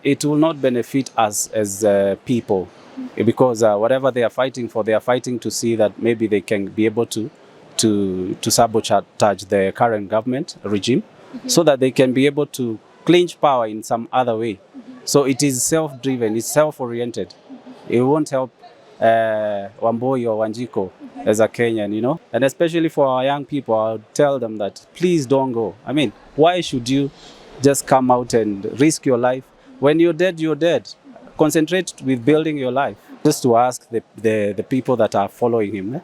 it will not benefit us as people, because whatever they are fighting for, they are fighting to see that maybe they can be able to sabotage the current government regime, so that they can be able to clinch power in some other way. So it is self-driven, it's self-oriented. It won't help Wamboi or Wanjiko as a Kenyan. And especially for our young people, I would tell them that please don't go. I mean, why should you just come out and risk your life? When you're dead, you're dead. Concentrate with building your life. Just to ask the people that are following him,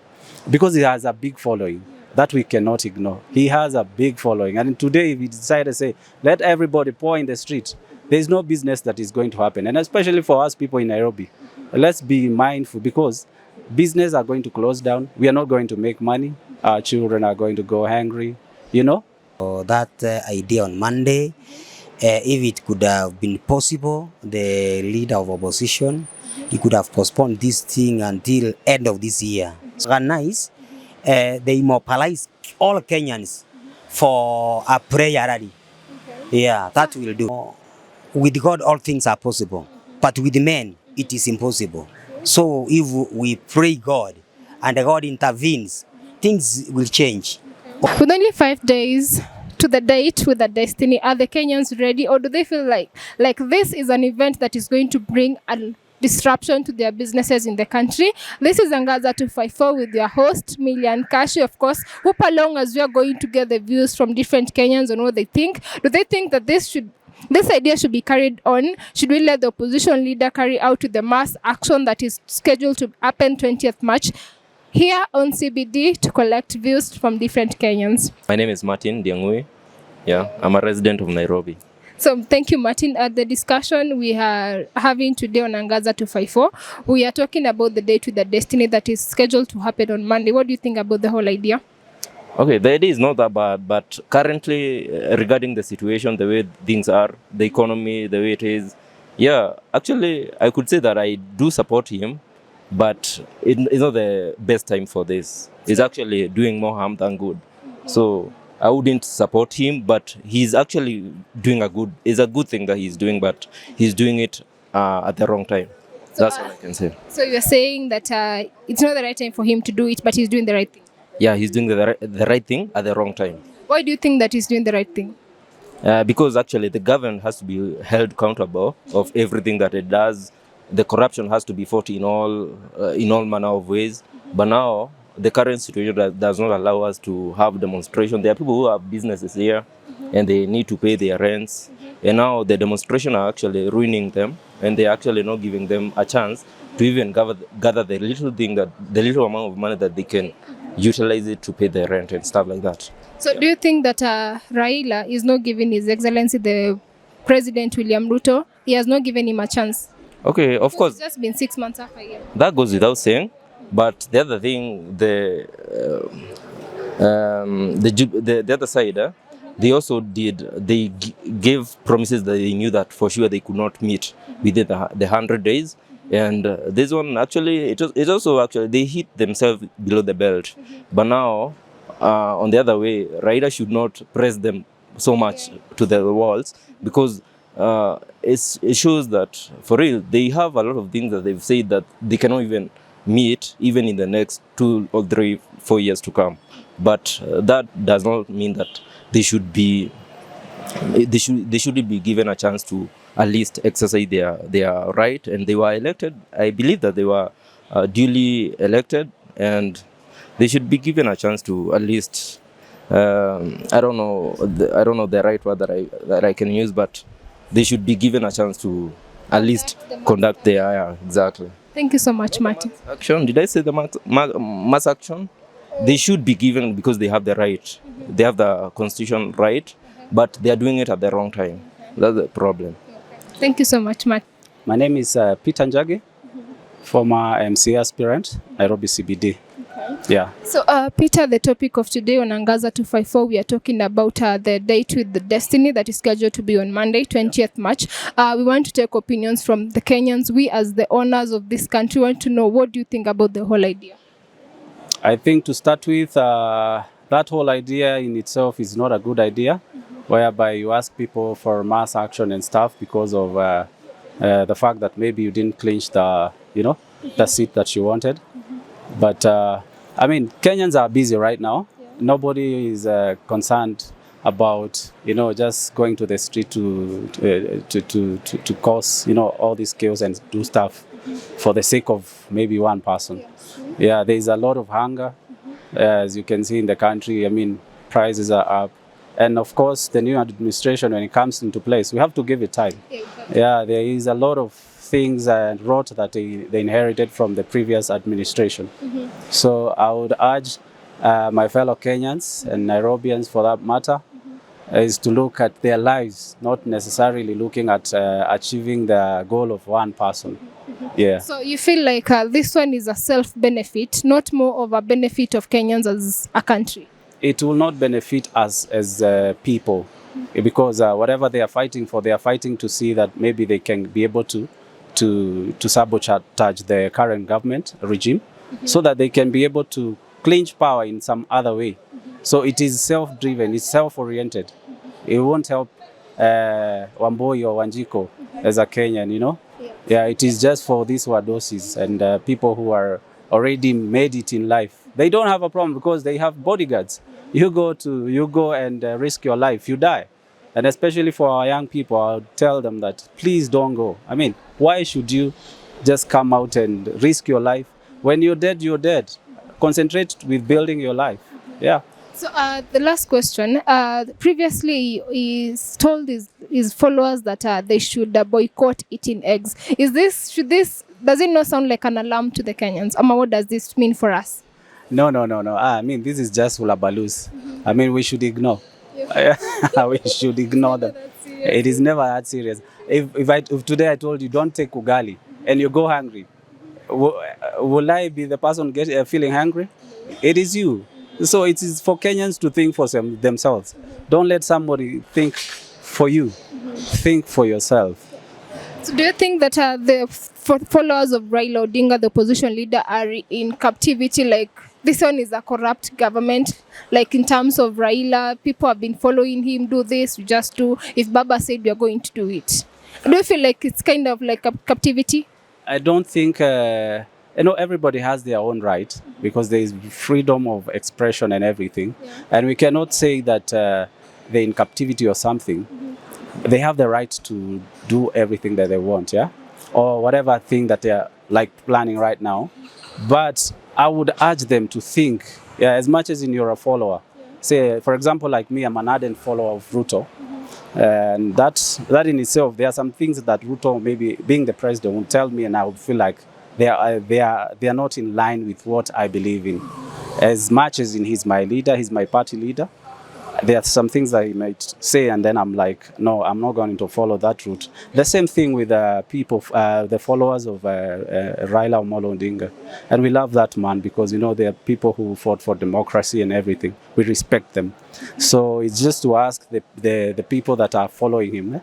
because he has a big following that we cannot ignore. He has a big following. And today, if he decided to say, let everybody pour in the street, there's no business that is going to happen. And especially for us people in Nairobi, let's be mindful, because business are going to close down. We are not going to make money. Our children are going to go hungry, So that idea on Monday, if it could have been possible, the leader of opposition, he could have postponed this thing until end of this year. So nice, they immobilize all Kenyans for a prayer rally. Okay. Yeah, that will do. With God, all things are possible, but with men, it is impossible. So if we pray God and God intervenes, things will change. With only 5 days to the date with the destiny, are the Kenyans ready, or do they feel like this is an event that is going to bring a disruption to their businesses in the country? This is Angaza 254 with your host, Milian Kashi. Of course, hope along as we are going to get the views from different Kenyans on what they think. Do they think that this idea should be carried on? Should we let the opposition leader carry out the mass action that is scheduled to happen 20th March? Here on CBD to collect views from different Kenyans. My name is Martin Diangui. Yeah, I'm a resident of Nairobi. So thank you, Martin. At the discussion we are having today on Angaza 254, we are talking about the date with the destiny that is scheduled to happen on Monday. What do you think about the whole idea? Okay, the idea is not that bad, but currently regarding the situation, the way things are, the economy, the way it is, yeah, actually I could say that I do support him, but it's not the best time for this. It's actually doing more harm than good. So I wouldn't support him, but he's actually doing it's a good thing that he's doing, but he's doing it at the wrong time. So, that's all I can say. So you're saying that it's not the right time for him to do it, but he's doing the right thing? Yeah, he's doing the right thing at the wrong time. Why do you think that he's doing the right thing? Because actually the government has to be held accountable of everything that it does. The corruption has to be fought in all manner of ways. But now the current situation does not allow us to have demonstration. There are people who have businesses here, and they need to pay their rents. And now the demonstration are actually ruining them, and they're actually not giving them a chance to even gather the little amount of money that they can utilize it to pay their rent and stuff like that. So do you think that Raila is not giving His Excellency the President William Ruto? He has not given him a chance. Okay, of course. It's just been 6 months after year. That goes without saying. But the other thing, the other side, they also gave promises that they knew that for sure they could not meet within the 100 days. And this one actually, it also actually, they hit themselves below the belt. But now, on the other way, Raila should not press them so much to the walls, because it shows that for real, they have a lot of things that they've said that they cannot even meet even in the next 2 or 3, 4 years to come. But that does not mean that they shouldn't be given a chance to at least exercise their right. And they were elected. I believe that they were duly elected, and they should be given a chance to at least I don't know the right word that I can use, but they should be given a chance to at least conduct their exactly. Thank you so much, Martin. Action? Did I say the mass action? They should be given because they have the right. They have the constitution right, but they are doing it at the wrong time. That's the problem. Thank you so much, Martin. My name is Peter Njagi, former MC aspirant, Nairobi CBD. Okay. Yeah. So, Peter, the topic of today on Angaza 254, we are talking about the date with the destiny that is scheduled to be on Monday, 20th March. We want to take opinions from the Kenyans. We, as the owners of this country, want to know, what do you think about the whole idea? I think to start with, that whole idea in itself is not a good idea, whereby you ask people for mass action and stuff because of the fact that maybe you didn't clinch the, the seat that you wanted. But I mean, Kenyans are busy right now. Nobody is concerned about, just going to the street to cause, all these chaos and do stuff for the sake of maybe one person. Yeah, there is a lot of hunger, as you can see in the country. I mean, prices are up. And of course, the new administration, when it comes into place, we have to give it time. Yeah, there is a lot of things and rot that they inherited from the previous administration. So I would urge my fellow Kenyans and Nairobians, for that matter, is to look at their lives, not necessarily looking at achieving the goal of one person. Yeah. So you feel like this one is a self-benefit, not more of a benefit of Kenyans as a country? It will not benefit us as people, because whatever they are fighting for, they are fighting to see that maybe they can be able to sabotage the current government regime, so that they can be able to clinch power in some other way. So it is self-driven, it's self-oriented. It won't help Wamboi or Wanjiko as a Kenyan, Yeah, it is just for these Wadosis and people who are already made it in life. They don't have a problem because they have bodyguards. You go and risk your life, you die. And especially for our young people, I would tell them that please don't go. I mean, why should you just come out and risk your life? When you're dead, you're dead. Concentrate with building your life. Yeah. So the last question, previously he's told his followers that they should boycott eating eggs. Does it not sound like an alarm to the Kenyans? What does this mean for us? No. I mean, this is just hulabalus. I mean, we should ignore. We should ignore them. It is never that serious. If today I told you don't take ugali and you go hungry, will I be the person feeling hungry? It is you. So it is for Kenyans to think for themselves. Don't let somebody think for you. Think for yourself. So do you think that the followers of Raila Odinga, the opposition leader, are in captivity? Like, this one is a corrupt government. Like, in terms of Raila, people have been following him, do this, we just do. If Baba said we are going to do it. Do you feel like it's kind of like a captivity? I don't think, everybody has their own right, because there is freedom of expression and everything. Yeah. And we cannot say that they're in captivity or something. They have the right to do everything that they want, yeah? Or whatever thing that they're like planning right now. But I would urge them to think, as much as you're a follower. Say, for example, like me, I'm an ardent follower of Ruto. And that in itself, there are some things that Ruto, maybe being the president, would tell me, and I would feel like they are not in line with what I believe in. As much as he's my leader, he's my party leader, there are some things that he might say, and then I'm like, no, I'm not going to follow that route. The same thing with people, the followers of Raila Odinga. And we love that man because, they are people who fought for democracy and everything. We respect them. So it's just to ask the people that are following him,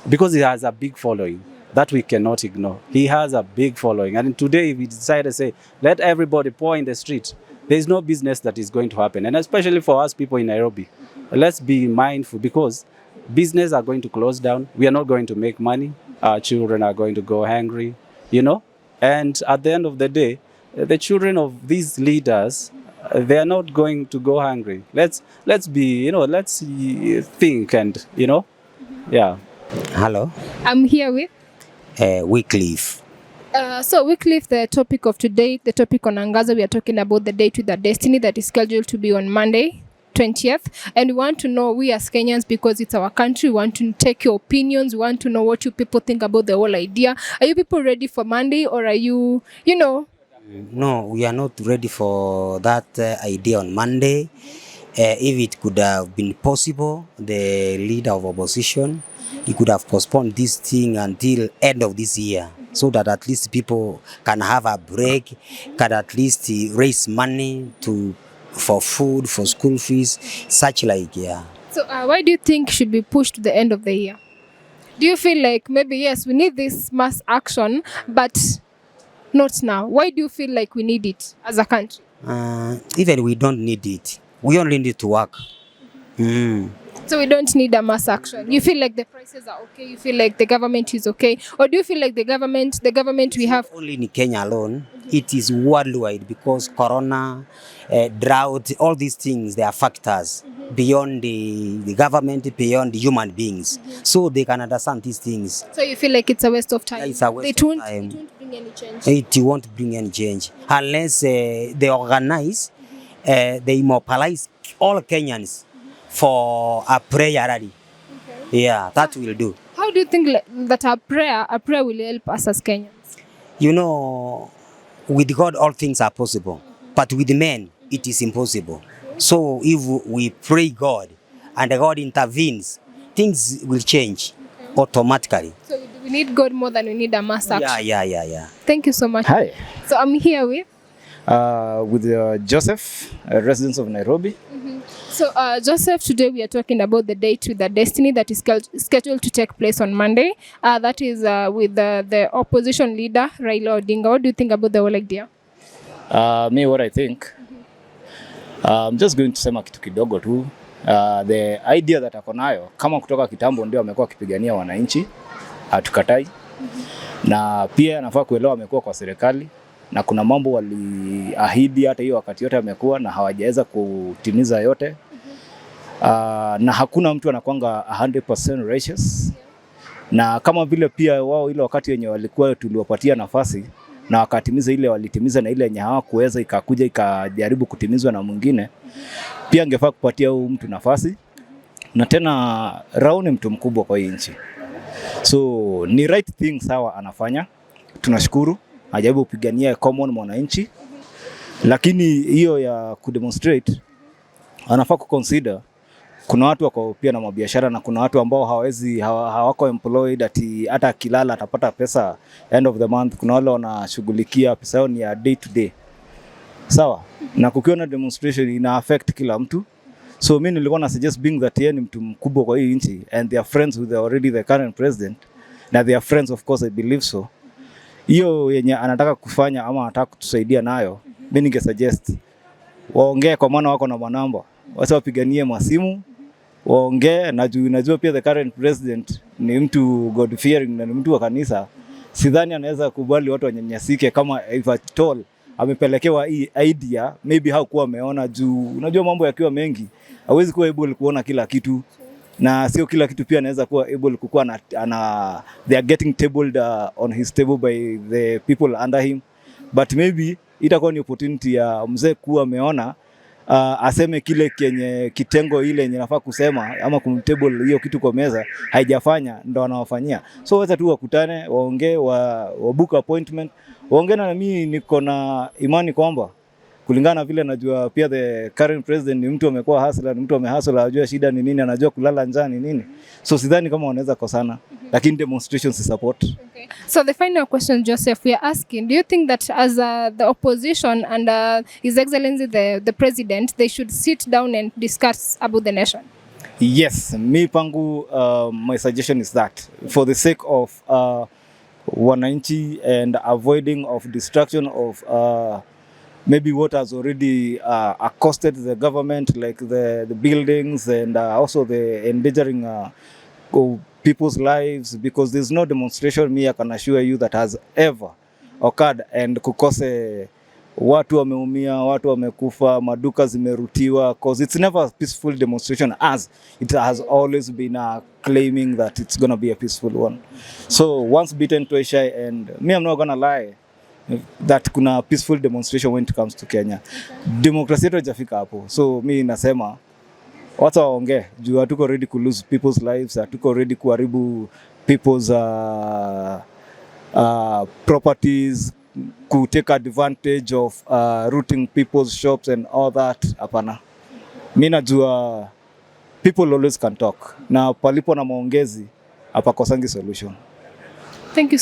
because he has a big following that we cannot ignore. He has a big following. And today we decided to say, let everybody pour in the street. There's no business that is going to happen. And especially for us people in Nairobi, let's be mindful, because business are going to close down. We are not going to make money. Our children are going to go hungry, And at the end of the day, the children of these leaders, they are not going to go hungry. Let's be, let's think and, yeah. Hello. I'm here with Wycliffe. So Wycliffe, the topic of today, the topic on Angaza, we are talking about the Date with the Destiny that is scheduled to be on Monday, 20th. And we want to know, we as Kenyans, because it's our country, we want to take your opinions. We want to know what you people think about the whole idea. Are you people ready for Monday, or are you, No, we are not ready for that idea on Monday. If it could have been possible, the leader of opposition, he could have postponed this thing until end of this year, so that at least people can have a break, can at least raise money for food, for school fees, such like, yeah. So why do you think should be pushed to the end of the year? Do you feel like maybe, yes, we need this mass action, but not now? Why do you feel like we need it as a country? Even we don't need it. We only need to work. So we don't need a mass action. You feel like the prices are okay? You feel like the government is okay? Or do you feel like the government we have? Only in Kenya alone, it is worldwide because corona, drought, all these things, they are factors beyond the government, beyond the human beings. So they can understand these things. So you feel like it's a waste of time? It's a waste of time. It won't bring any change. It won't bring any change unless they organize, they mobilize all Kenyans for a prayer rally. Okay. Yeah, that will do. How do you think that a prayer will help us as Kenyans? You know, with God all things are possible, but with men it is impossible. So if we pray God and God intervenes, things will change automatically. So we need God more than we need a mass action. Yeah. Thank you so much. Hi. So I'm here with Joseph, a resident of Nairobi. So, Joseph, today we are talking about the Date with the Destiny that is scheduled to take place on Monday. That is with the opposition leader, Raila Odinga. What do you think about the whole idea? Me, what I think, I'm just going to sema kitu kidogo tu. The idea that ako nayo, kama kutoka kitambo ndio amekuwa akipigania wananchi, hatukatai. Na pia anafaa kuelewa amekuwa kwa serikali. Na kuna mambo waliahidi hata hiyo wakati yote amekuwa na hawajaweza kutimiza yote. Na hakuna mtu anakuanga 100% righteous. Na kama vile pia wao ile wakati wenye walikuwa tuliwapatia nafasi na wakatimiza ile walitimiza na ile yenye hawakuweza ikakuja ikajaribu kutimizwa na mwingine, pia angefaa kupatia huyu mtu nafasi. Na tena Raila mtu mkubwa kwa hii nchi. So ni right thing sawa anafanya. Tunashukuru. Ajaribu kupigania common mwananchi, lakini hiyo ya kudemonstrate anafaa kuconsider kuna watu wako pia na mabiashara na kuna watu ambao hawako employed ati hata kilala atapata pesa end of the month. Kuna wale wanashughulikia pesa yao ni ya day to day. Sawa? Na kukiwa na demonstration ina affect kila mtu. So mimi nilikuwa na suggest being that yeye ni mtu mkubwa kwa hii nchi and they are friends with already the current president. Na they are friends, of course, I believe so. Hiyo yenye anataka kufanya ama anataka kutusaidia nayo, mimi ningesuggest waongee kwa maana wako na manamba. Wasa wapiganie masimu, waongee na najua pia the current president ni mtu God fearing na ni mtu wa kanisa. Sidhani anaweza kubali watu wanyanyasike kama if at all amepelekewa hii idea, maybe hakuwa ameona juu. Unajua mambo yakiwa mengi, hawezi kuwa able kuona kila kitu. Na sio kila kitu pia anaweza kuwa able kukua na they are getting tabled on his table by the people under him, but maybe itakuwa ni opportunity ya mzee kuwa ameona aseme kile kenye kitengo ile yenye nafaa kusema ama kumtable hiyo kitu kwa meza haijafanya ndo anawafanyia. So wacha tu wakutane, waongee, wa book appointment, waongee. Na mimi niko na imani kwamba kulingana vile najua pia the current president ni mtu amekuwa hustler, ni mtu amehustle, anajua shida ni nini, anajua kulala njaa ni nini. So sidhani kama wanaweza kosana, lakini demonstrations is support. Okay. So the final question, Joseph, we are asking, do you think that as the opposition and His Excellency the president, they should sit down and discuss about the nation? Yes, me pangu, my suggestion is that for the sake of wananchi and avoiding of destruction of maybe what has already accosted the government, like the buildings and also the endangering people's lives, because there's no demonstration, me I can assure you, that has ever occurred and kukose watu wameumia, watu wamekufa, maduka zimerutiwa, because it's never a peaceful demonstration as it has always been claiming that it's going to be a peaceful one. So once bitten twice shy, and me I'm not going to lie that kuna peaceful demonstration when it comes to Kenya. Okay. Demokrasia yetu haijafika hapo. So mi nasema watu waongee juu hatuko ready to lose people's lives, hatuko ready kuharibu people's properties, to take advantage of rooting people's shops and all that. Hapana. Mi najua people always can talk. Na palipo na maongezi hapakosangi solution. Thank you.